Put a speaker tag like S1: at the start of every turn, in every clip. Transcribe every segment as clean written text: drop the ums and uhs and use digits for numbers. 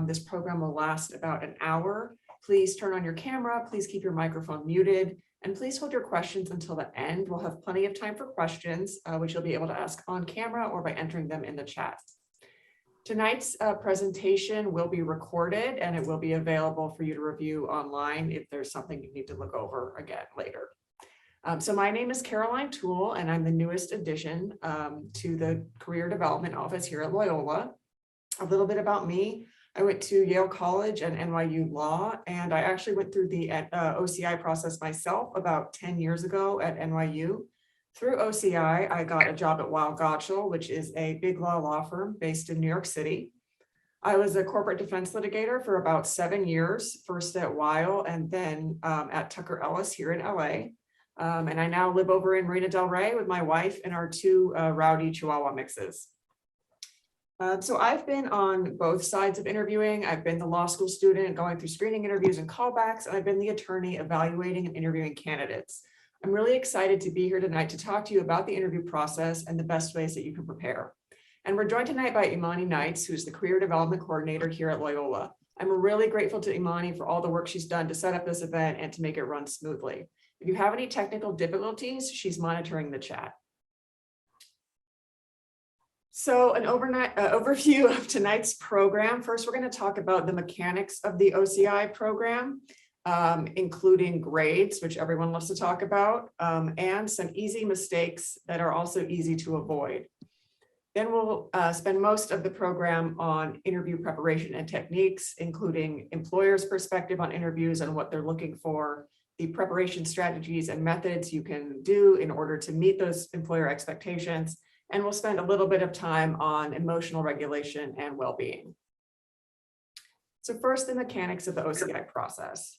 S1: This program will last about an hour. Please turn on your camera, please keep your microphone muted, and please hold your questions until the end. We'll have plenty of time for questions, which you'll be able to ask on camera or by entering them in the chat. Tonight's presentation will be recorded and it will be available for you to review online if there's something you need to look over again later. So my name is Caroline Toole, and I'm the newest addition to the Career Development Office here at Loyola. A little bit about me. I went to Yale College and NYU Law, and I actually went through the OCI process myself about 10 years ago at NYU. Through OCI, I got a job at Weil Gotshal, which is a big law firm based in New York City. I was a corporate defense litigator for about 7 years, first at Weil and then at Tucker Ellis here in LA. And I now live over in Marina del Rey with my wife and our two rowdy Chihuahua mixes. So I've been on both sides of interviewing. I've been the law school student going through screening interviews and callbacks, and I've been the attorney evaluating and interviewing candidates. I'm really excited to be here tonight to talk to you about the interview process and the best ways that you can prepare. And we're joined tonight by Imani Knights, who's the Career Development Coordinator here at Loyola. I'm really grateful to Imani for all the work she's done to set up this event and to make it run smoothly. If you have any technical difficulties, she's monitoring the chat. So an overview of tonight's program. First, we're going to talk about the mechanics of the OCI program, including grades, which everyone loves to talk about, and some easy mistakes that are also easy to avoid. Then we'll spend most of the program on interview preparation and techniques, including employers' perspective on interviews and what they're looking for, the preparation strategies and methods you can do in order to meet those employer expectations. And we'll spend a little bit of time on emotional regulation and well-being. So first, the mechanics of the OCI process.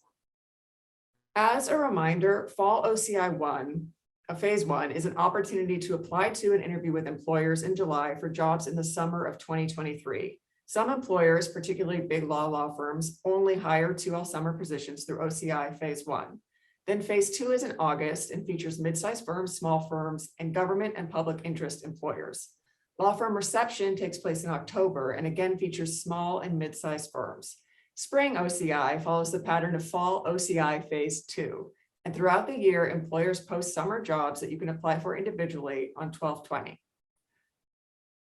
S1: As a reminder, Fall OCI 1, Phase 1, is an opportunity to apply to and interview with employers in July for jobs in the summer of 2023. Some employers, particularly big law firms, only hire 2L summer positions through OCI Phase 1. Then Phase 2 is in August and features mid-sized firms, small firms, and government and public interest employers. Law firm reception takes place in October and again features small and mid-sized firms. Spring OCI follows the pattern of Fall OCI Phase 2. And throughout the year, employers post summer jobs that you can apply for individually on 12/20.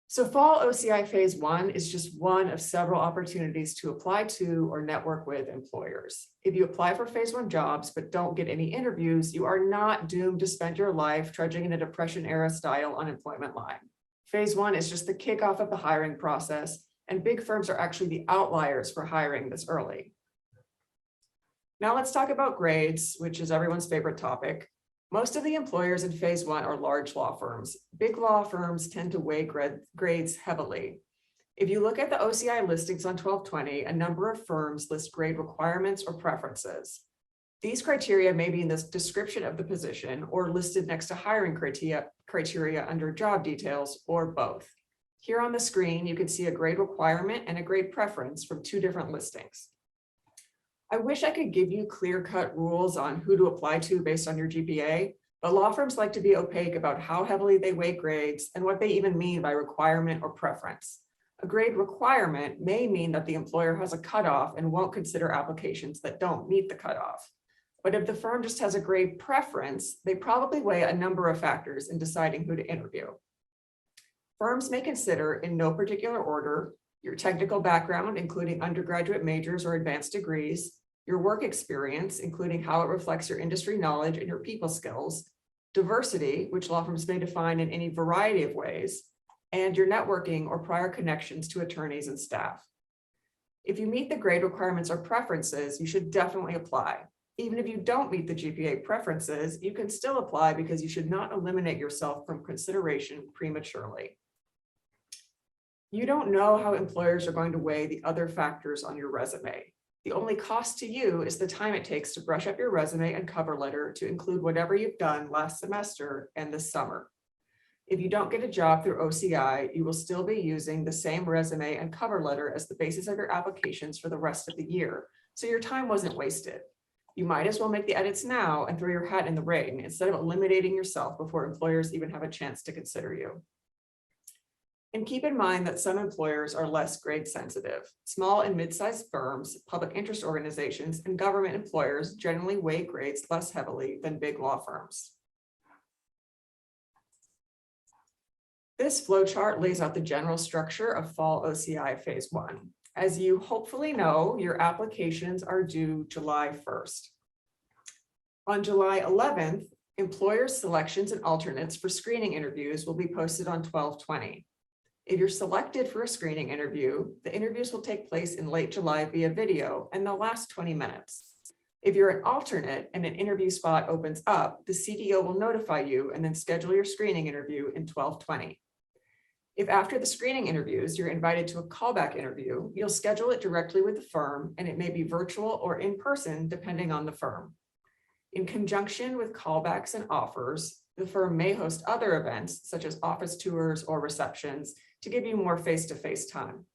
S1: So Fall OCI Phase 1 is just one of several opportunities to apply to or network with employers. If you apply for Phase 1 jobs but don't get any interviews, you are not doomed to spend your life trudging in a Depression-era style unemployment line. Phase 1 is just the kickoff of the hiring process, and big firms are actually the outliers for hiring this early. Now let's talk about grades, which is everyone's favorite topic. Most of the employers in Phase 1 are large law firms. Big law firms tend to weigh grades heavily. If you look at the OCI listings on 12/20, a number of firms list grade requirements or preferences. These criteria may be in the description of the position or listed next to hiring criteria under job details, or both. Here on the screen, you can see a grade requirement and a grade preference from two different listings. I wish I could give you clear-cut rules on who to apply to based on your GPA, but law firms like to be opaque about how heavily they weight grades and what they even mean by requirement or preference. A grade requirement may mean that the employer has a cutoff and won't consider applications that don't meet the cutoff. But if the firm just has a grade preference, they probably weigh a number of factors in deciding who to interview. Firms may consider, in no particular order, your technical background, including undergraduate majors or advanced degrees, your work experience, including how it reflects your industry knowledge and your people skills, diversity, which law firms may define in any variety of ways, and your networking or prior connections to attorneys and staff. If you meet the grade requirements or preferences, you should definitely apply. Even if you don't meet the GPA preferences, you can still apply because you should not eliminate yourself from consideration prematurely. You don't know how employers are going to weigh the other factors on your resume. The only cost to you is the time it takes to brush up your resume and cover letter to include whatever you've done last semester and this summer. If you don't get a job through OCI, you will still be using the same resume and cover letter as the basis of your applications for the rest of the year, so your time wasn't wasted. You might as well make the edits now and throw your hat in the ring instead of eliminating yourself before employers even have a chance to consider you. And keep in mind that some employers are less grade sensitive. Small and mid-sized firms, public interest organizations, and government employers generally weight grades less heavily than big law firms. This flowchart lays out the general structure of Fall OCI Phase 1. As you hopefully know, your applications are due July 1st. On July 11th, employers' selections and alternates for screening interviews will be posted on 12/20. If you're selected for a screening interview, the interviews will take place in late July via video and they'll last 20 minutes. If you're an alternate and an interview spot opens up, the CDO will notify you and then schedule your screening interview in 12/20. If after the screening interviews, you're invited to a callback interview, you'll schedule it directly with the firm and it may be virtual or in person depending on the firm. In conjunction with callbacks and offers, the firm may host other events such as office tours or receptions to give you more face-to-face time.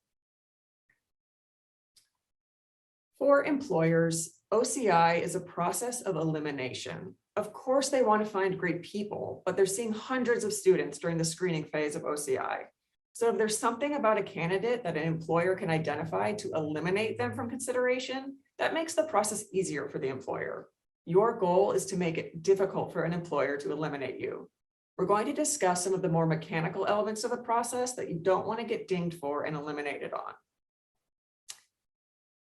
S1: For employers, OCI is a process of elimination. Of course, they want to find great people, but they're seeing hundreds of students during the screening phase of OCI. So if there's something about a candidate that an employer can identify to eliminate them from consideration, that makes the process easier for the employer. Your goal is to make it difficult for an employer to eliminate you. We're going to discuss some of the more mechanical elements of the process that you don't want to get dinged for and eliminated on.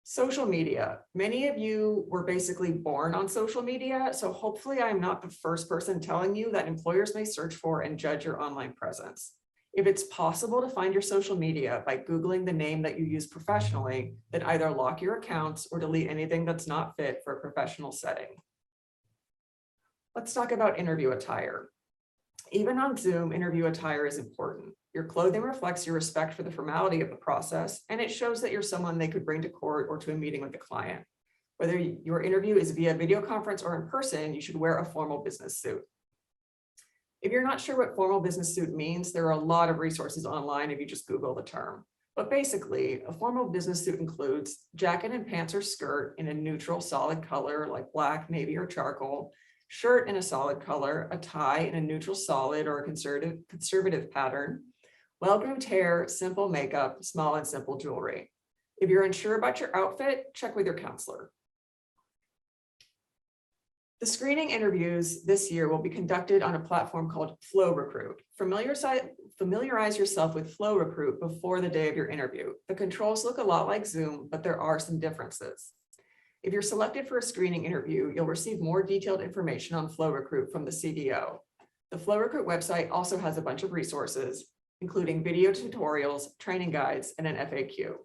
S1: Social media. Many of you were basically born on social media, so hopefully I'm not the first person telling you that employers may search for and judge your online presence. If it's possible to find your social media by Googling the name that you use professionally, then either lock your accounts or delete anything that's not fit for a professional setting. Let's talk about interview attire. Even on Zoom, interview attire is important. Your clothing reflects your respect for the formality of the process, and it shows that you're someone they could bring to court or to a meeting with the client. Whether your interview is via video conference or in person, you should wear a formal business suit. If you're not sure what formal business suit means, there are a lot of resources online if you just Google the term. But basically, a formal business suit includes jacket and pants or skirt in a neutral solid color like black, navy, or charcoal, shirt in a solid color, a tie in a neutral solid or a conservative pattern, well-groomed hair, simple makeup, small and simple jewelry. If you're unsure about your outfit, check with your counselor. The screening interviews this year will be conducted on a platform called FlowRecruit. Familiarize yourself with FlowRecruit before the day of your interview. The controls look a lot like Zoom, but there are some differences. If you're selected for a screening interview, you'll receive more detailed information on FlowRecruit from the CDO. The FlowRecruit website also has a bunch of resources, including video tutorials, training guides, and an FAQ.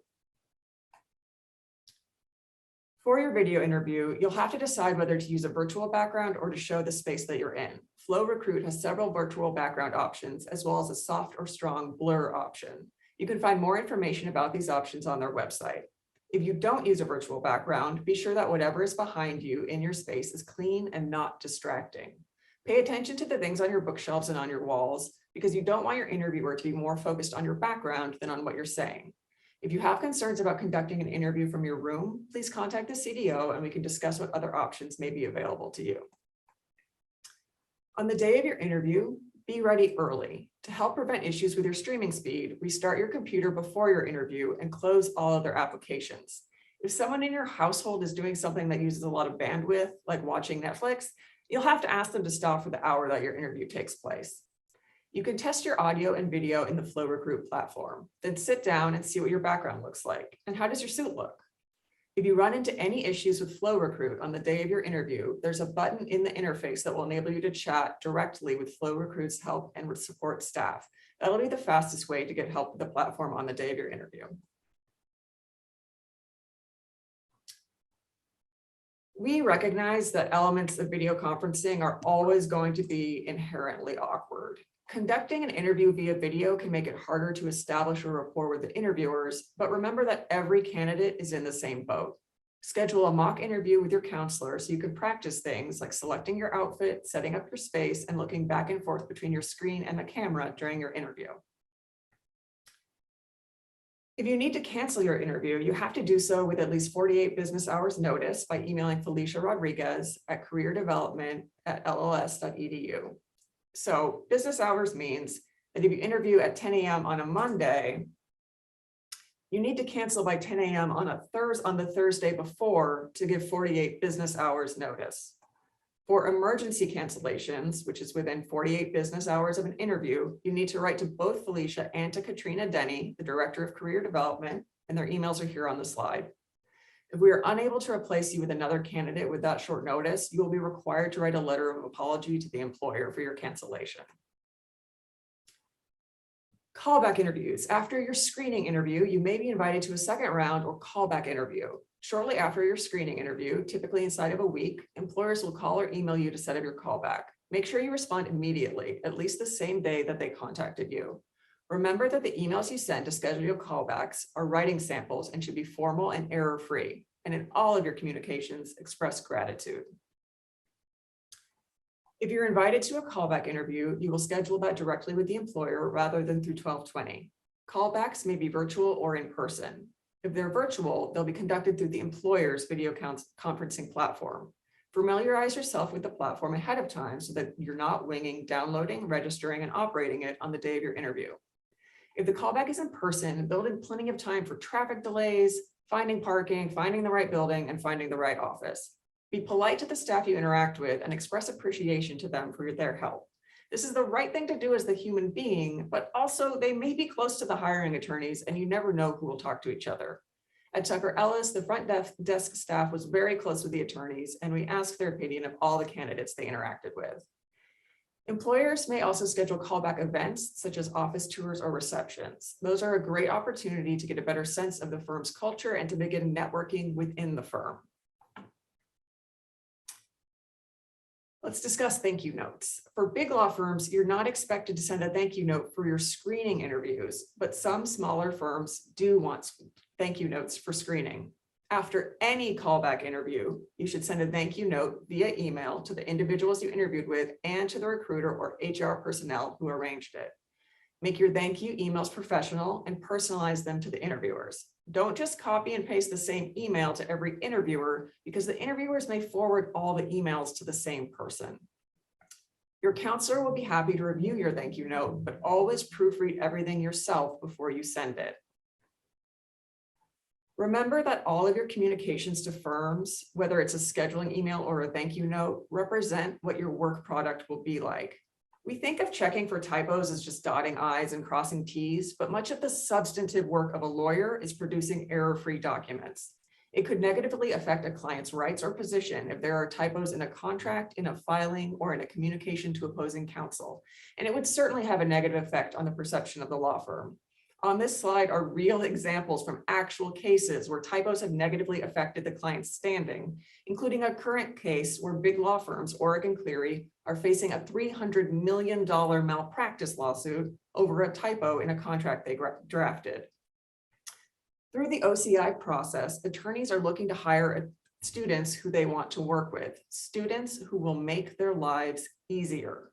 S1: For your video interview, you'll have to decide whether to use a virtual background or to show the space that you're in. FlowRecruit has several virtual background options, as well as a soft or strong blur option. You can find more information about these options on their website. If you don't use a virtual background, be sure that whatever is behind you in your space is clean and not distracting. Pay attention to the things on your bookshelves and on your walls, because you don't want your interviewer to be more focused on your background than on what you're saying. If you have concerns about conducting an interview from your room, please contact the CDO and we can discuss what other options may be available to you. On the day of your interview, be ready early. To help prevent issues with your streaming speed, restart your computer before your interview and close all other applications. If someone in your household is doing something that uses a lot of bandwidth, like watching Netflix, you'll have to ask them to stop for the hour that your interview takes place. You can test your audio and video in the FlowRecruit platform, then sit down and see what your background looks like. And how does your suit look? If you run into any issues with FlowRecruit on the day of your interview, there's a button in the interface that will enable you to chat directly with FlowRecruit's help and support staff. That'll be the fastest way to get help with the platform on the day of your interview. We recognize that elements of video conferencing are always going to be inherently awkward. Conducting an interview via video can make it harder to establish a rapport with the interviewers, but remember that every candidate is in the same boat. Schedule a mock interview with your counselor so you can practice things like selecting your outfit, setting up your space, and looking back and forth between your screen and the camera during your interview. If you need to cancel your interview, you have to do so with at least 48 business hours notice by emailing Felicia Rodriguez at careerdevelopment@lls.edu. So business hours means that if you interview at 10 a.m. on a Monday, you need to cancel by 10 a.m. on the Thursday before to give 48 business hours notice. For emergency cancellations, which is within 48 business hours of an interview, you need to write to both Felicia and to Katrina Denny, the Director of Career Development, and their emails are here on the slide. If we are unable to replace you with another candidate with that short notice, you will be required to write a letter of apology to the employer for your cancellation. Callback interviews. After your screening interview, you may be invited to a second round or callback interview. Shortly after your screening interview, typically inside of a week, employers will call or email you to set up your callback. Make sure you respond immediately, at least the same day that they contacted you. Remember that the emails you send to schedule your callbacks are writing samples and should be formal and error-free. And in all of your communications, express gratitude. If you're invited to a callback interview, you will schedule that directly with the employer rather than through 1220. Callbacks may be virtual or in person. If they're virtual, they'll be conducted through the employer's video conferencing platform. Familiarize yourself with the platform ahead of time so that you're not winging, downloading, registering, and operating it on the day of your interview. If the callback is in person, build in plenty of time for traffic delays, finding parking, finding the right building, and finding the right office. Be polite to the staff you interact with and express appreciation to them for their help. This is the right thing to do as the human being, but also they may be close to the hiring attorneys and you never know who will talk to each other. At Tucker Ellis, the front desk staff was very close with the attorneys and we asked their opinion of all the candidates they interacted with. Employers may also schedule callback events such as office tours or receptions. Those are a great opportunity to get a better sense of the firm's culture and to begin networking within the firm. Let's discuss thank you notes. For big law firms, you're not expected to send a thank you note for your screening interviews, but some smaller firms do want thank you notes for screening. After any callback interview, you should send a thank you note via email to the individuals you interviewed with and to the recruiter or HR personnel who arranged it. Make your thank you emails professional and personalize them to the interviewers. Don't just copy and paste the same email to every interviewer because the interviewers may forward all the emails to the same person. Your counselor will be happy to review your thank you note, but always proofread everything yourself before you send it. Remember that all of your communications to firms, whether it's a scheduling email or a thank you note, represent what your work product will be like. We think of checking for typos as just dotting I's and crossing T's, but much of the substantive work of a lawyer is producing error-free documents. It could negatively affect a client's rights or position if there are typos in a contract, in a filing, or in a communication to opposing counsel. And it would certainly have a negative effect on the perception of the law firm. On this slide are real examples from actual cases where typos have negatively affected the client's standing, including a current case where big law firms, Oregon Cleary, are facing a $300 million malpractice lawsuit over a typo in a contract they drafted. Through the OCI process, attorneys are looking to hire students who they want to work with, students who will make their lives easier.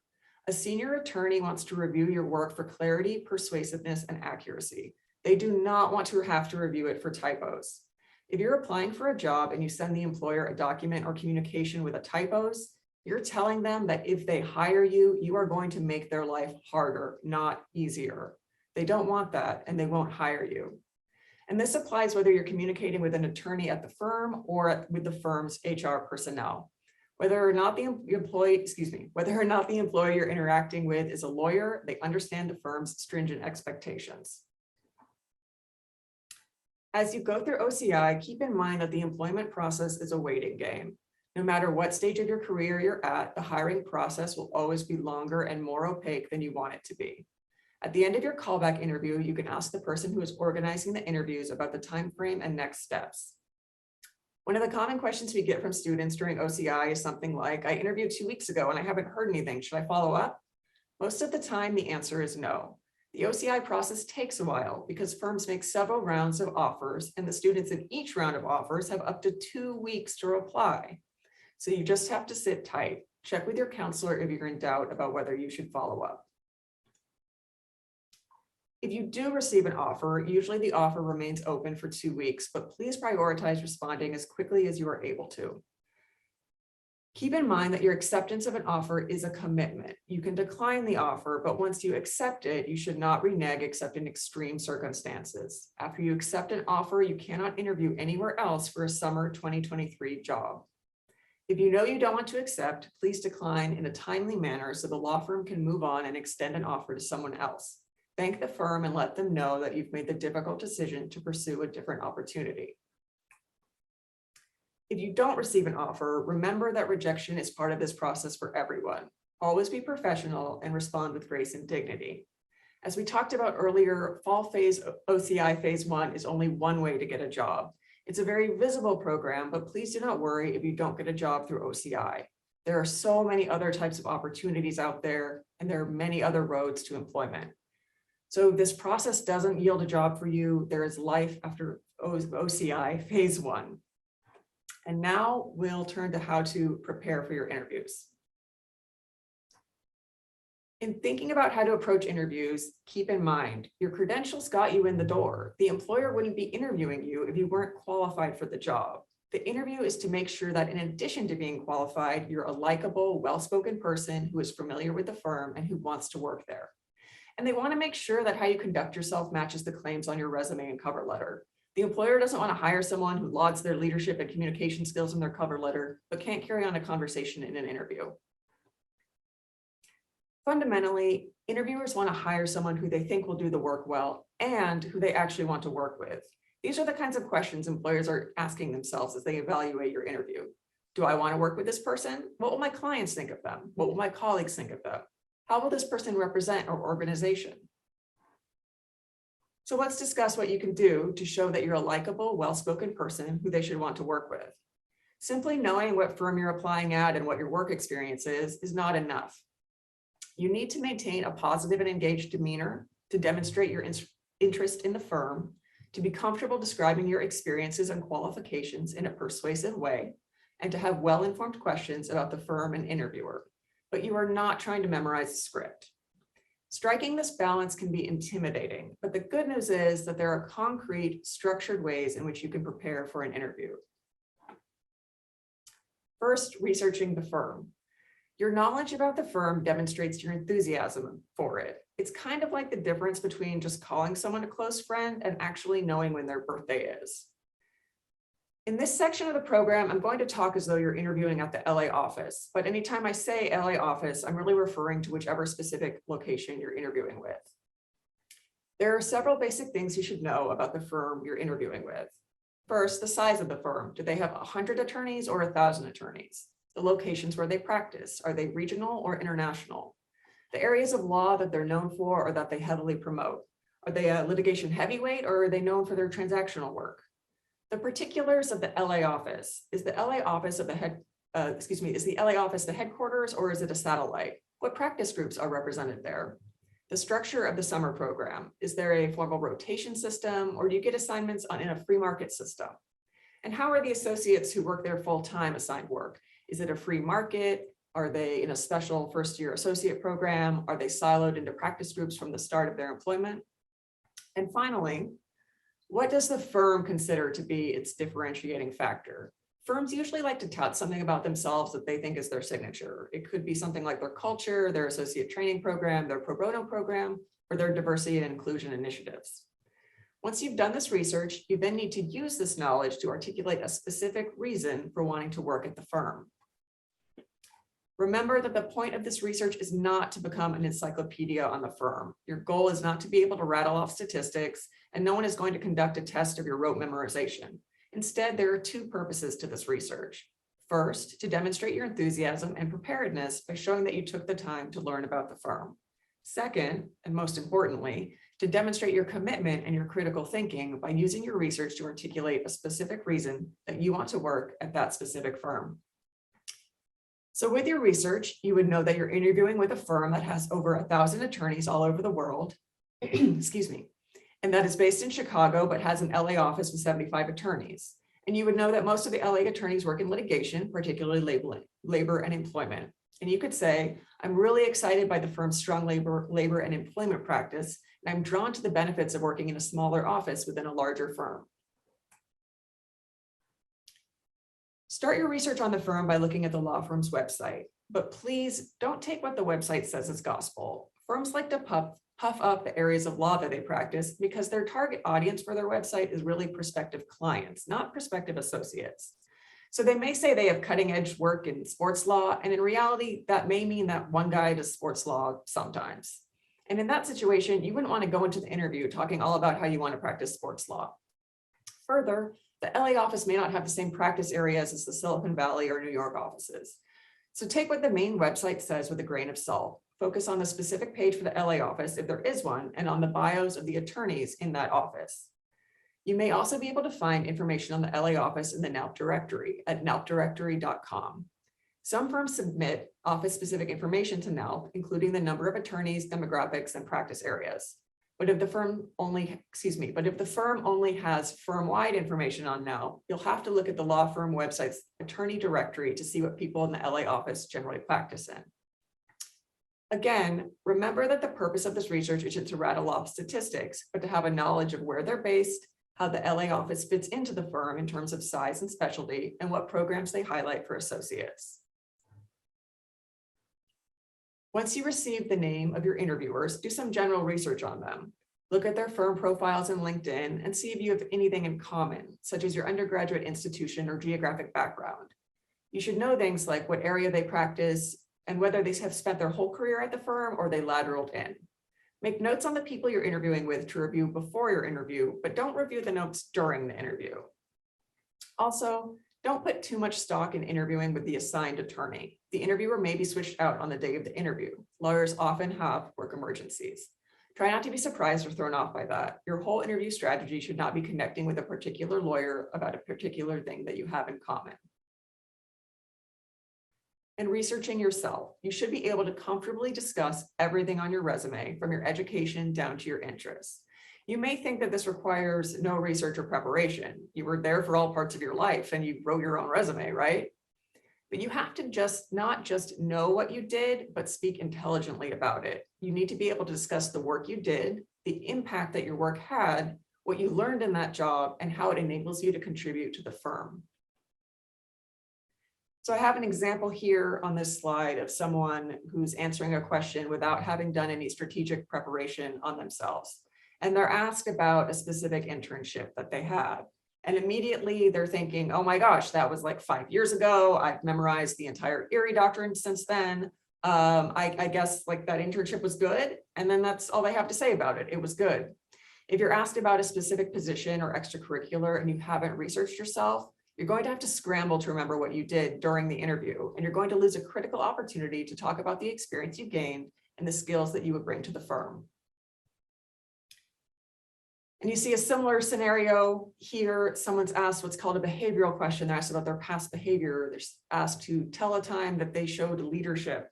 S1: A senior attorney wants to review your work for clarity, persuasiveness, and accuracy. They do not want to have to review it for typos. If you're applying for a job and you send the employer a document or communication with a typos, you're telling them that if they hire you, you are going to make their life harder, not easier. They don't want that and they won't hire you. And this applies whether you're communicating with an attorney at the firm or with the firm's HR personnel. Whether or not the employee you're interacting with is a lawyer, they understand the firm's stringent expectations. As you go through OCI, keep in mind that the employment process is a waiting game. No matter what stage of your career you're at, the hiring process will always be longer and more opaque than you want it to be. At the end of your callback interview, you can ask the person who is organizing the interviews about the time frame and next steps. One of the common questions we get from students during OCI is something like, I interviewed 2 weeks ago and I haven't heard anything. Should I follow up? Most of the time, the answer is no. The OCI process takes a while because firms make several rounds of offers and the students in each round of offers have up to 2 weeks to reply. So you just have to sit tight. Check with your counselor if you're in doubt about whether you should follow up. If you do receive an offer, usually the offer remains open for 2 weeks, but please prioritize responding as quickly as you are able to. Keep in mind that your acceptance of an offer is a commitment. You can decline the offer, but once you accept it, you should not renege except in extreme circumstances. After you accept an offer, you cannot interview anywhere else for a summer 2023 job. If you know you don't want to accept, please decline in a timely manner so the law firm can move on and extend an offer to someone else. Thank the firm and let them know that you've made the difficult decision to pursue a different opportunity. If you don't receive an offer, remember that rejection is part of this process for everyone. Always be professional and respond with grace and dignity. As we talked about earlier, fall phase OCI phase 1 is only one way to get a job. It's a very visible program, but please do not worry if you don't get a job through OCI. There are so many other types of opportunities out there, and there are many other roads to employment. So this process doesn't yield a job for you. There is life after OCI phase 1. And now we'll turn to how to prepare for your interviews. In thinking about how to approach interviews, keep in mind, your credentials got you in the door. The employer wouldn't be interviewing you if you weren't qualified for the job. The interview is to make sure that in addition to being qualified, you're a likable, well-spoken person who is familiar with the firm and who wants to work there. And they want to make sure that how you conduct yourself matches the claims on your resume and cover letter. The employer doesn't want to hire someone who lauds their leadership and communication skills in their cover letter, but can't carry on a conversation in an interview. Fundamentally, interviewers want to hire someone who they think will do the work well and who they actually want to work with. These are the kinds of questions employers are asking themselves as they evaluate your interview. Do I want to work with this person? What will my clients think of them? What will my colleagues think of them? How will this person represent our organization? So let's discuss what you can do to show that you're a likable, well-spoken person who they should want to work with. Simply knowing what firm you're applying at and what your work experience is not enough. You need to maintain a positive and engaged demeanor to demonstrate your interest in the firm, to be comfortable describing your experiences and qualifications in a persuasive way, and to have well-informed questions about the firm and interviewer. But you are not trying to memorize the script. Striking this balance can be intimidating, but the good news is that there are concrete, structured ways in which you can prepare for an interview. First, researching the firm. Your knowledge about the firm demonstrates your enthusiasm for it. It's kind of like the difference between just calling someone a close friend and actually knowing when their birthday is. In this section of the program, I'm going to talk as though you're interviewing at the LA office, but anytime I say LA office, I'm really referring to whichever specific location you're interviewing with. There are several basic things you should know about the firm you're interviewing with. First, the size of the firm. Do they have 100 attorneys or 1,000 attorneys? The locations where they practice. Are they regional or international? The areas of law that they're known for or that they heavily promote. Are they a litigation heavyweight or are they known for their transactional work? The particulars of the LA office. Is the LA office of the is the LA office the headquarters or is it a satellite? What practice groups are represented there? The structure of the summer program. Is there a formal rotation system or do you get assignments in a free market system? And how are the associates who work there full-time assigned work? Is it a free market? Are they in a special first-year associate program? Are they siloed into practice groups from the start of their employment? And finally, what does the firm consider to be its differentiating factor? Firms usually like to tout something about themselves that they think is their signature. It could be something like their culture, their associate training program, their pro bono program, or their diversity and inclusion initiatives. Once you've done this research, you then need to use this knowledge to articulate a specific reason for wanting to work at the firm. Remember that the point of this research is not to become an encyclopedia on the firm. Your goal is not to be able to rattle off statistics, and no one is going to conduct a test of your rote memorization. Instead, there are two purposes to this research. First, to demonstrate your enthusiasm and preparedness by showing that you took the time to learn about the firm. Second, and most importantly, to demonstrate your commitment and your critical thinking by using your research to articulate a specific reason that you want to work at that specific firm. So with your research, you would know that you're interviewing with a firm that has over 1,000 attorneys all over the world, excuse me, and that is based in Chicago, but has an LA office with 75 attorneys. And you would know that most of the LA attorneys work in litigation, particularly labor and employment. And you could say, I'm really excited by the firm's strong labor and employment practice, and I'm drawn to the benefits of working in a smaller office within a larger firm. Start your research on the firm by looking at the law firm's website, but please don't take what the website says as gospel. Firms like to puff up the areas of law that they practice because their target audience for their website is really prospective clients, not prospective associates. So they may say they have cutting edge work in sports law, and in reality, that may mean that one guy does sports law sometimes. And in that situation, you wouldn't want to go into the interview talking all about how you want to practice sports law. Further, the LA office may not have the same practice areas as the Silicon Valley or New York offices. So take what the main website says with a grain of salt. Focus on the specific page for the LA office, if there is one, and on the bios of the attorneys in that office. You may also be able to find information on the LA office in the NALP directory at nalpdirectory.com. Some firms submit office-specific information to NALP, including the number of attorneys, demographics, and practice areas. But if the firm only has firm-wide information on NALP, you'll have to look at the law firm website's attorney directory to see what people in the LA office generally practice in. Again, remember that the purpose of this research isn't to rattle off statistics, but to have a knowledge of where they're based, how the LA office fits into the firm in terms of size and specialty, and what programs they highlight for associates. Once you receive the name of your interviewers, do some general research on them. Look at their firm profiles in LinkedIn and see if you have anything in common, such as your undergraduate institution or geographic background. You should know things like what area they practice and whether they have spent their whole career at the firm or they lateraled in. Make notes on the people you're interviewing with to review before your interview, but don't review the notes during the interview. Also, don't put too much stock in interviewing with the assigned attorney. The interviewer may be switched out on the day of the interview. Lawyers often have work emergencies. Try not to be surprised or thrown off by that. Your whole interview strategy should not be connecting with a particular lawyer about a particular thing that you have in common. And researching yourself. You should be able to comfortably discuss everything on your resume, from your education down to your interests. You may think that this requires no research or preparation. You were there for all parts of your life and you wrote your own resume, right? But you have to not just know what you did, but speak intelligently about it. You need to be able to discuss the work you did, the impact that your work had, what you learned in that job, and how it enables you to contribute to the firm. So I have an example here on this slide of someone who's answering a question without having done any strategic preparation on themselves. And they're asked about a specific internship that they had. And immediately they're thinking, oh my gosh, that was like 5 years ago. I've memorized the entire Erie Doctrine since then. I guess like that internship was good. And then that's all they have to say about it. It was good. If you're asked about a specific position or extracurricular and you haven't researched yourself, you're going to have to scramble to remember what you did during the interview, and you're going to lose a critical opportunity to talk about the experience you gained and the skills that you would bring to the firm. And you see a similar scenario here. Someone's asked what's called a behavioral question. They're asked about their past behavior. They're asked to tell a time that they showed leadership.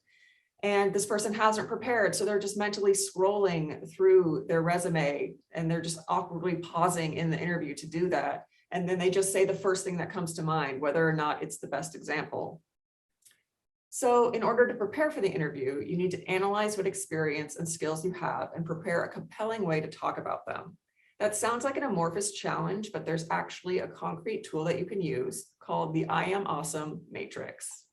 S1: And this person hasn't prepared, so they're just mentally scrolling through their resume, and they're just awkwardly pausing in the interview to do that. And then they just say the first thing that comes to mind, whether or not it's the best example. So in order to prepare for the interview, you need to analyze what experience and skills you have and prepare a compelling way to talk about them. That sounds like an amorphous challenge, but there's actually a concrete tool that you can use called the I Am Awesome Matrix.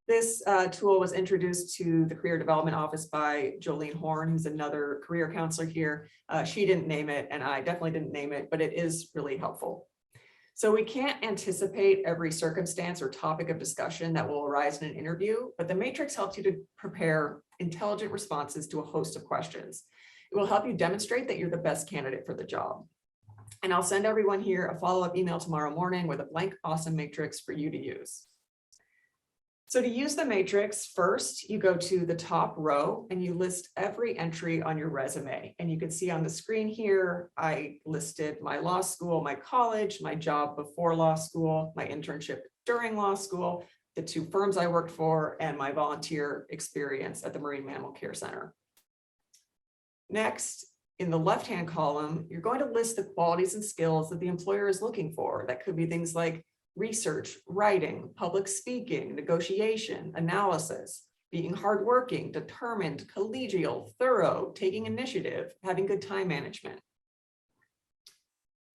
S1: This tool was introduced to the Career Development Office by Jolene Horn, who's another career counselor here. She didn't name it, and I definitely didn't name it, but it is really helpful. So we can't anticipate every circumstance or topic of discussion that will arise in an interview, but the matrix helps you to prepare intelligent responses to a host of questions. It will help you demonstrate that you're the best candidate for the job. And I'll send everyone here a follow-up email tomorrow morning with a blank awesome matrix for you to use. So to use the matrix, first you go to the top row and you list every entry on your resume. And you can see on the screen here, I listed my law school, my college, my job before law school, my internship during law school, the 2 firms I worked for, and my volunteer experience at the Marine Mammal Care Center. Next, in the left-hand column, you're going to list the qualities and skills that the employer is looking for. That could be things like research, writing, public speaking, negotiation, analysis, being hardworking, determined, collegial, thorough, taking initiative, having good time management.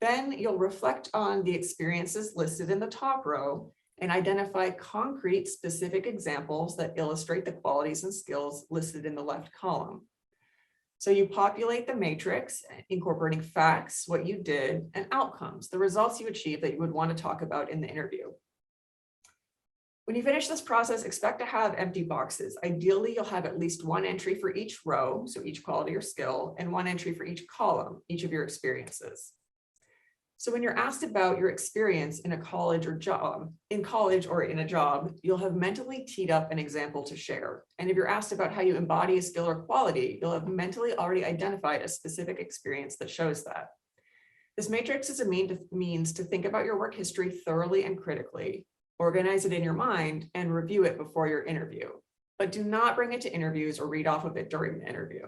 S1: Then you'll reflect on the experiences listed in the top row and identify concrete specific examples that illustrate the qualities and skills listed in the left column. So you populate the matrix, incorporating facts, what you did, and outcomes, the results you achieved that you would want to talk about in the interview. When you finish this process, expect to have empty boxes. Ideally, you'll have at least one entry for each row, so each quality or skill, and one entry for each column, each of your experiences. So when you're asked about your experience in a college or job, in college or in a job, you'll have mentally teed up an example to share. And if you're asked about how you embody a skill or quality, you'll have mentally already identified a specific experience that shows that. This matrix is a means to think about your work history thoroughly and critically, organize it in your mind, and review it before your interview. But do not bring it to interviews or read off of it during the interview.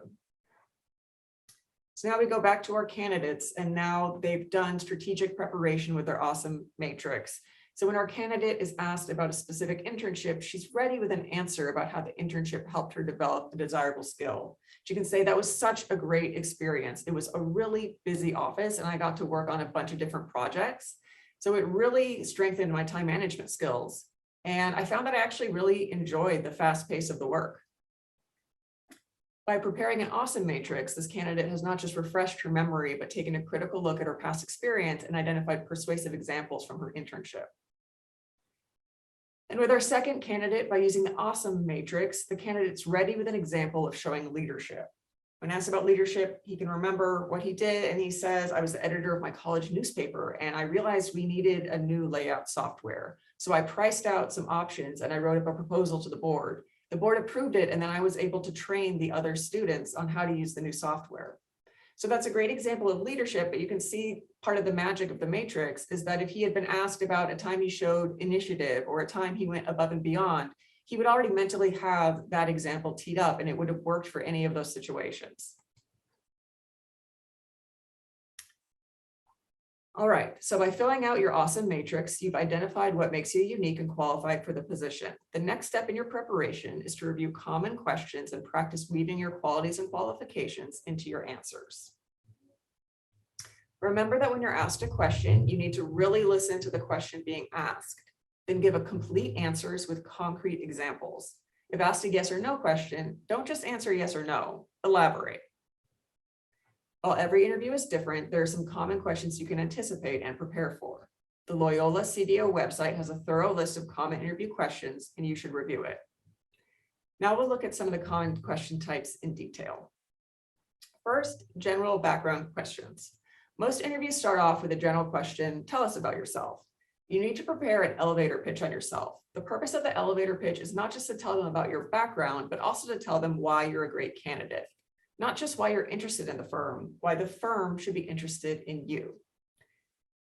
S1: So now we go back to our candidates, and now they've done strategic preparation with their awesome matrix. So when our candidate is asked about a specific internship, she's ready with an answer about how the internship helped her develop a desirable skill. She can say, that was such a great experience. It was a really busy office and I got to work on a bunch of different projects. So it really strengthened my time management skills. And I found that I actually really enjoyed the fast pace of the work. By preparing an awesome matrix, this candidate has not just refreshed her memory, but taken a critical look at her past experience and identified persuasive examples from her internship. And with our second candidate, by using the awesome matrix, the candidate's ready with an example of showing leadership. When asked about leadership, he can remember what he did, and he says, I was the editor of my college newspaper, and I realized we needed a new layout software. So I priced out some options and I wrote up a proposal to the board. The board approved it, and then I was able to train the other students on how to use the new software. So that's a great example of leadership, but you can see part of the magic of the matrix is that if he had been asked about a time he showed initiative or a time he went above and beyond, he would already mentally have that example teed up and it would have worked for any of those situations. All right, so by filling out your awesome matrix, you've identified what makes you unique and qualified for the position. The next step in your preparation is to review common questions and practice weaving your qualities and qualifications into your answers. Remember that when you're asked a question, you need to really listen to the question being asked, then give a complete answers with concrete examples. If asked a yes or no question, don't just answer yes or no, elaborate. While every interview is different, there are some common questions you can anticipate and prepare for. The Loyola CDO website has a thorough list of common interview questions, and you should review it. Now we'll look at some of the common question types in detail. First, general background questions. Most interviews start off with a general question, tell us about yourself. You need to prepare an elevator pitch on yourself. The purpose of the elevator pitch is not just to tell them about your background, but also to tell them why you're a great candidate. Not just why you're interested in the firm, why the firm should be interested in you.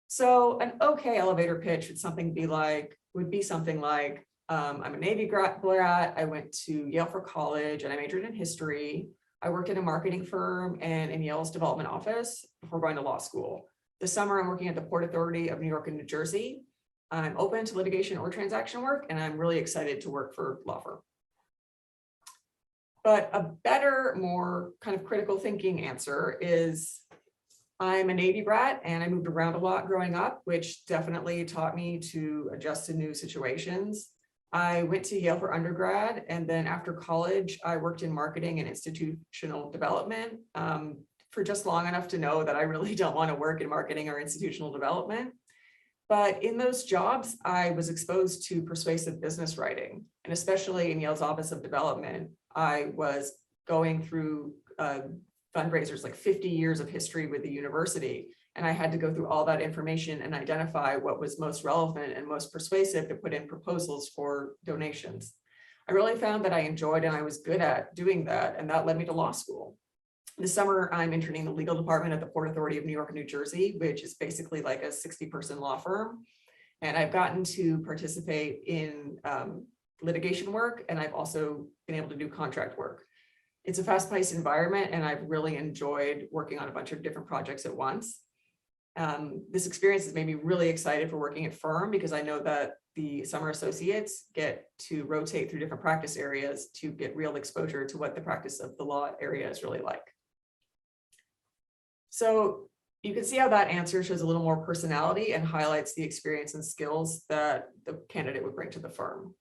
S1: So an okay elevator pitch would be something like, I'm a Navy grad, I went to Yale for college and I majored in history. I worked in a marketing firm and in Yale's development office before going to law school. This summer, I'm working at the Port Authority of New York and New Jersey. I'm open to litigation or transaction work, and I'm really excited to work for a law firm. But a better, more kind of critical thinking answer is, I'm a Navy brat and I moved around a lot growing up, which definitely taught me to adjust to new situations. I went to Yale for undergrad, and then after college, I worked in marketing and institutional development for just long enough to know that I really don't want to work in marketing or institutional development. But in those jobs, I was exposed to persuasive business writing, and especially in Yale's Office of Development, I was going through fundraisers, like 50 years of history with the university. And I had to go through all that information and identify what was most relevant and most persuasive to put in proposals for donations. I really found that I enjoyed and I was good at doing that, and that led me to law school. This summer, I'm interning in the legal department at the Port Authority of New York and New Jersey, which is basically like a 60-person law firm. And I've gotten to participate in litigation work, and I've also been able to do contract work. It's a fast-paced environment, and I've really enjoyed working on a bunch of different projects at once. This experience has made me really excited for working at firm, because I know that the summer associates get to rotate through different practice areas to get real exposure to what the practice of the law area is really like. So You can see how that answer shows a little more personality and highlights the experience and skills that the candidate would bring to the firm.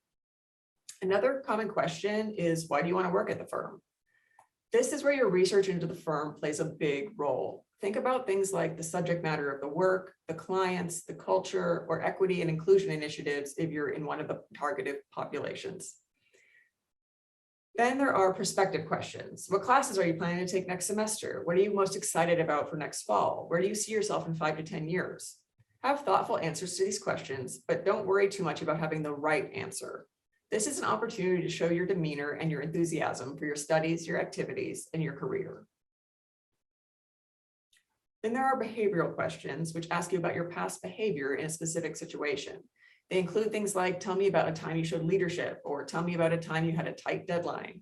S1: Another common question is, why do you want to work at the firm? This is where your research into the firm plays a big role. Think about things like the subject matter of the work, the clients, the culture, or equity and inclusion initiatives if you're in one of the targeted populations. Then there are prospective questions. What classes are you planning to take next semester? What are you most excited about for next fall? Where do you see yourself in 5 to 10 years? Have thoughtful answers to these questions, but don't worry too much about having the right answer. This is an opportunity to show your demeanor and your enthusiasm for your studies, your activities, and your career. Then there are behavioral questions, which ask you about your past behavior in a specific situation. They include things like, tell me about a time you showed leadership, or tell me about a time you had a tight deadline.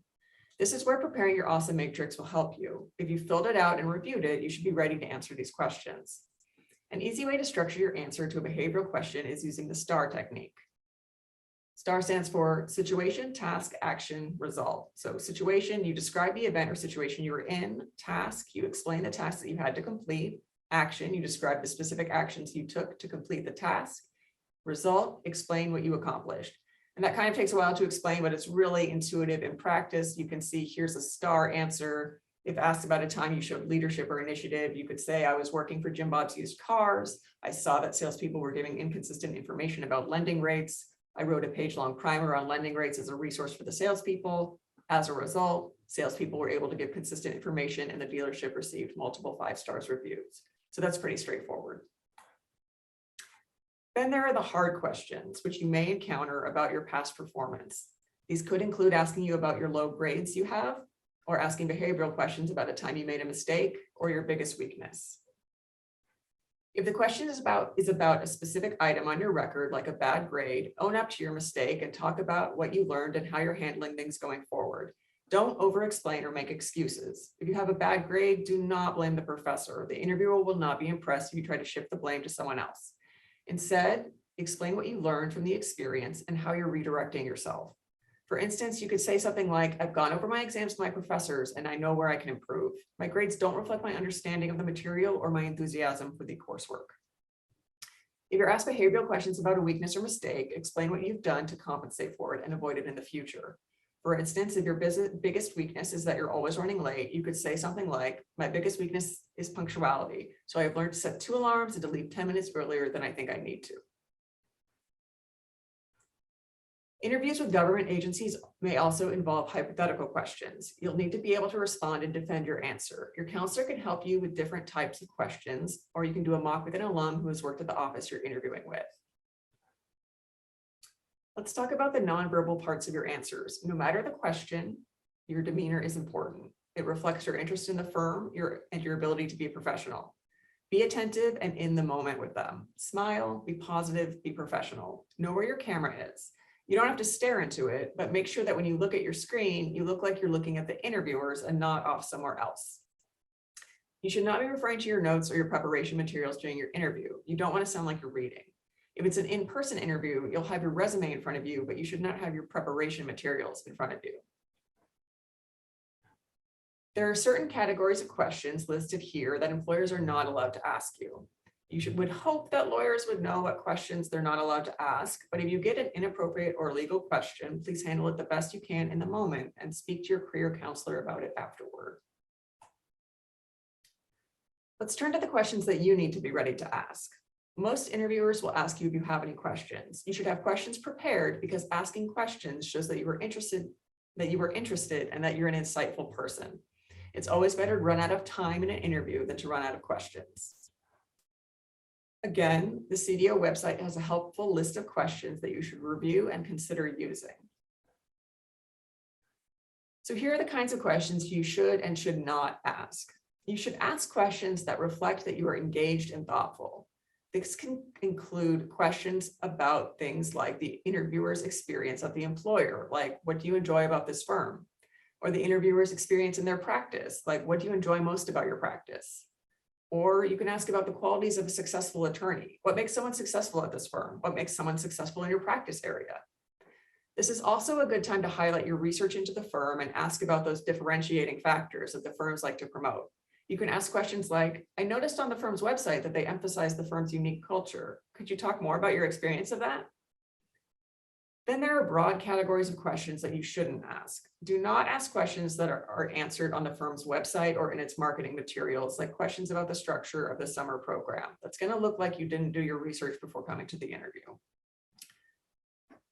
S1: This is where preparing your awesome matrix will help you. If you filled it out and reviewed it, you should be ready to answer these questions. An easy way to structure your answer to a behavioral question is using the STAR technique. STAR stands for situation, task, action, result. So situation, you describe the event or situation you were in. Task, you explain the task that you had to complete. Action, you describe the specific actions you took to complete the task. Result, explain what you accomplished. And that kind of takes a while to explain, but it's really intuitive in practice. You can see here's a STAR answer. If asked about a time you showed leadership or initiative, you could say, I was working for Jim Bob's Used Cars. I saw that salespeople were giving inconsistent information about lending rates. I wrote a page-long primer on lending rates as a resource for the salespeople. As a result, salespeople were able to give consistent information and the dealership received multiple 5-star reviews. So that's pretty straightforward. Then there are the hard questions, which you may encounter about your past performance. These could include asking you about your low grades you have, or asking behavioral questions about a time you made a mistake or your biggest weakness. If the question is about a specific item on your record, like a bad grade, own up to your mistake and talk about what you learned and how you're handling things going forward. Don't over-explain or make excuses. If you have a bad grade, do not blame the professor. The interviewer will not be impressed if you try to shift the blame to someone else. Instead, explain what you learned from the experience and how you're redirecting yourself. For instance, you could say something like, I've gone over my exams with my professors and I know where I can improve. My grades don't reflect my understanding of the material or my enthusiasm for the coursework. If you're asked behavioral questions about a weakness or mistake, explain what you've done to compensate for it and avoid it in the future. For instance, if your biggest weakness is that you're always running late, you could say something like, my biggest weakness is punctuality. So I've learned to set 2 alarms and to leave 10 minutes earlier than I think I need to. Interviews with government agencies may also involve hypothetical questions. You'll need to be able to respond and defend your answer. Your counselor can help you with different types of questions, or you can do a mock with an alum who has worked at the office you're interviewing with. Let's talk about the nonverbal parts of your answers. No matter the question, your demeanor is important. It reflects your interest in the firm and your ability to be a professional. Be attentive and in the moment with them. Smile, be positive, be professional. Know where your camera is. You don't have to stare into it, but make sure that when you look at your screen, you look like you're looking at the interviewers and not off somewhere else. You should not be referring to your notes or your preparation materials during your interview. You don't want to sound like you're reading. If it's an in-person interview, you'll have your resume in front of you, but you should not have your preparation materials in front of you. There are certain categories of questions listed here that employers are not allowed to ask you. You would hope that lawyers would know what questions they're not allowed to ask, but if you get an inappropriate or legal question, please handle it the best you can in the moment and speak to your career counselor about it afterward. Let's turn to the questions that you need to be ready to ask. Most interviewers will ask you if you have any questions. You should have questions prepared because asking questions shows that you were interested and that you're an insightful person. It's always better to run out of time in an interview than to run out of questions. Again, the CDO website has a helpful list of questions that you should review and consider using. So here are the kinds of questions you should and should not ask. You should ask questions that reflect that you are engaged and thoughtful. This can include questions about things like the interviewer's experience at the employer, like what do you enjoy about this firm? Or the interviewer's experience in their practice, like what do you enjoy most about your practice? Or you can ask about the qualities of a successful attorney. What makes someone successful at this firm? What makes someone successful in your practice area? This is also a good time to highlight your research into the firm and ask about those differentiating factors that the firms like to promote. You can ask questions like, I noticed on the firm's website that they emphasize the firm's unique culture. Could you talk more about your experience of that? Then there are broad categories of questions that you shouldn't ask. Do not ask questions that are answered on the firm's website or in its marketing materials, like questions about the structure of the summer program. That's going to look like you didn't do your research before coming to the interview.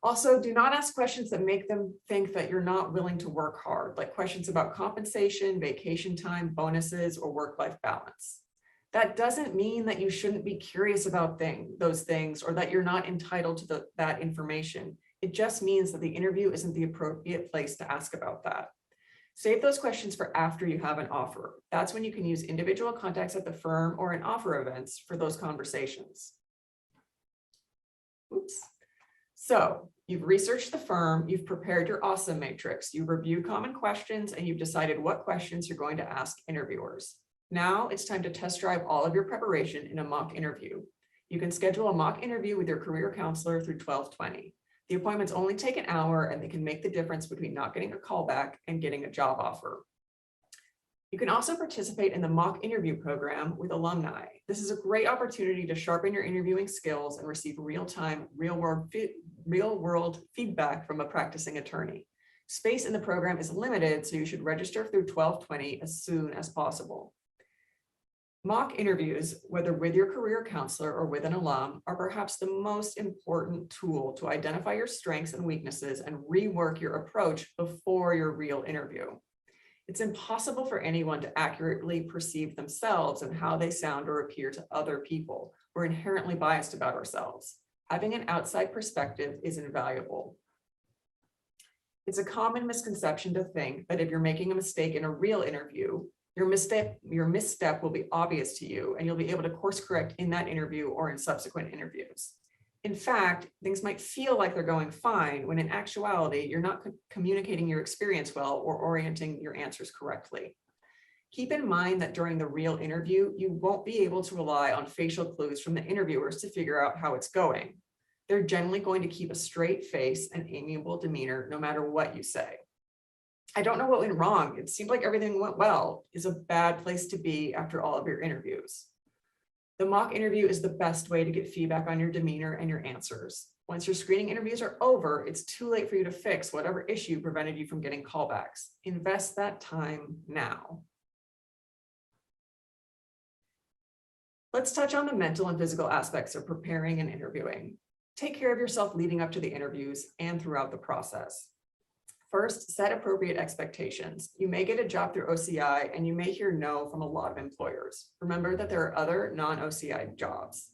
S1: Also, do not ask questions that make them think that you're not willing to work hard, like questions about compensation, vacation time, bonuses, or work-life balance. That doesn't mean that you shouldn't be curious about those things or that you're not entitled to that information. It just means that the interview isn't the appropriate place to ask about that. Save those questions for after you have an offer. That's when you can use individual contacts at the firm or in offer events for those conversations. Oops. So you've researched the firm, you've prepared your awesome matrix, you've reviewed common questions, and you've decided what questions you're going to ask interviewers. Now it's time to test drive all of your preparation in a mock interview. You can schedule a mock interview with your career counselor through 12/20. The appointments only take an hour and they can make the difference between not getting a call back and getting a job offer. You can also participate in the mock interview program with alumni. This is a great opportunity to sharpen your interviewing skills and receive real-time, real-world feedback from a practicing attorney. Space in the program is limited, so you should register through 12/20 as soon as possible. Mock interviews, whether with your career counselor or with an alum, are perhaps the most important tool to identify your strengths and weaknesses and rework your approach before your real interview. It's impossible for anyone to accurately perceive themselves and how they sound or appear to other people. We're inherently biased about ourselves. Having an outside perspective is invaluable. It's a common misconception to think that if you're making a mistake in a real interview, your misstep will be obvious to you and you'll be able to course correct in that interview or in subsequent interviews. In fact, things might feel like they're going fine when in actuality, you're not communicating your experience well or orienting your answers correctly. Keep in mind that during the real interview, you won't be able to rely on facial clues from the interviewers to figure out how it's going. They're generally going to keep a straight face and amiable demeanor no matter what you say. I don't know what went wrong. It seemed like everything went well is a bad place to be after all of your interviews. The mock interview is the best way to get feedback on your demeanor and your answers. Once your screening interviews are over, it's too late for you to fix whatever issue prevented you from getting callbacks. Invest that time now. Let's touch on the mental and physical aspects of preparing and interviewing. Take care of yourself leading up to the interviews and throughout the process. First, set appropriate expectations. You may get a job through OCI and you may hear no from a lot of employers. Remember that there are other non-OCI jobs.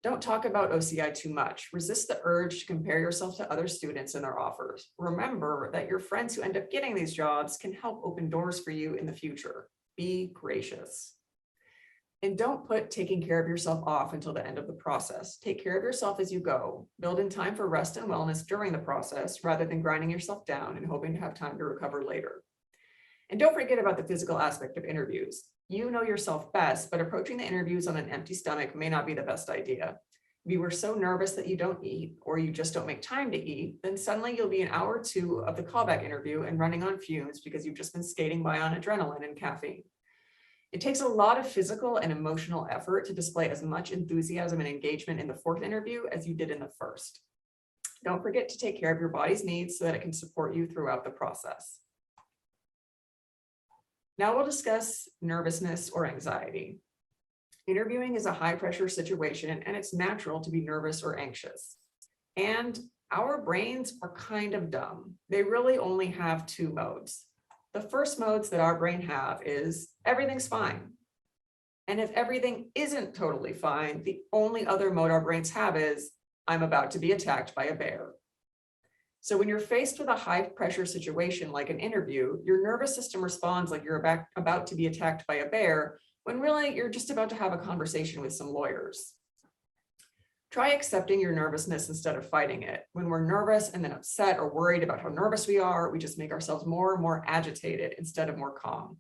S1: Don't talk about OCI too much. Resist the urge to compare yourself to other students and their offers. Remember that your friends who end up getting these jobs can help open doors for you in the future. Be gracious. And don't put taking care of yourself off until the end of the process. Take care of yourself as you go. Build in time for rest and wellness during the process rather than grinding yourself down and hoping to have time to recover later. And don't forget about the physical aspect of interviews. You know yourself best, but approaching the interviews on an empty stomach may not be the best idea. If you were so nervous that you don't eat or you just don't make time to eat, then suddenly you'll be an hour or two of the callback interview and running on fumes because you've just been skating by on adrenaline and caffeine. It takes a lot of physical and emotional effort to display as much enthusiasm and engagement in the fourth interview as you did in the first. Don't forget to take care of your body's needs so that it can support you throughout the process. Now we'll discuss nervousness or anxiety. Interviewing is a high pressure situation and it's natural to be nervous or anxious. And our brains are kind of dumb. They really only have two modes. The first modes that our brain have is everything's fine. And if everything isn't totally fine, the only other mode our brains have is I'm about to be attacked by a bear. So when you're faced with a high pressure situation like an interview, your nervous system responds like you're about to be attacked by a bear, when really you're just about to have a conversation with some lawyers. Try accepting your nervousness instead of fighting it. When we're nervous and then upset or worried about how nervous we are, we just make ourselves more and more agitated instead of more calm.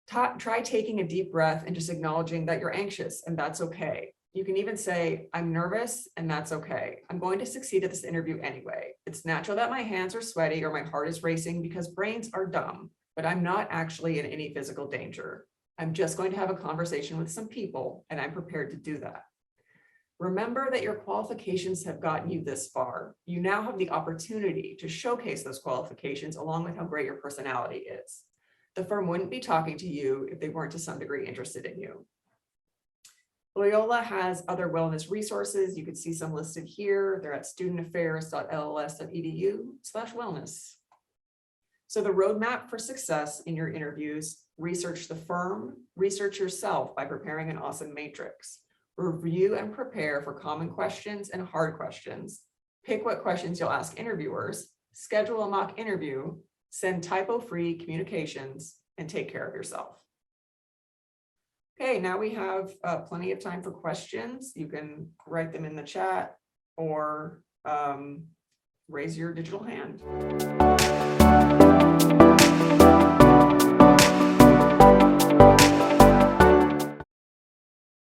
S1: Try taking a deep breath and just acknowledging that you're anxious, and that's okay. You can even say, I'm nervous and that's okay. I'm going to succeed at this interview anyway. It's natural that my hands are sweaty or my heart is racing because brains are dumb. but I'm not actually in any physical danger. I'm just going to have a conversation with some people, and I'm prepared to do that. Remember that your qualifications have gotten you this far. You now have the opportunity to showcase those qualifications along with how great your personality is. The firm wouldn't be talking to you if they weren't to some degree interested in you. Loyola has other wellness resources. You can see some listed here. They're at studentaffairs.lls.edu/wellness. So the roadmap for success in your interviews: research the firm, research yourself by preparing an awesome matrix. Review and prepare for common questions and hard questions. Pick what questions you'll ask interviewers, schedule a mock interview, send typo-free communications, and take care of yourself. Okay, now we have plenty of time for questions. You can write them in the chat or raise your digital hand.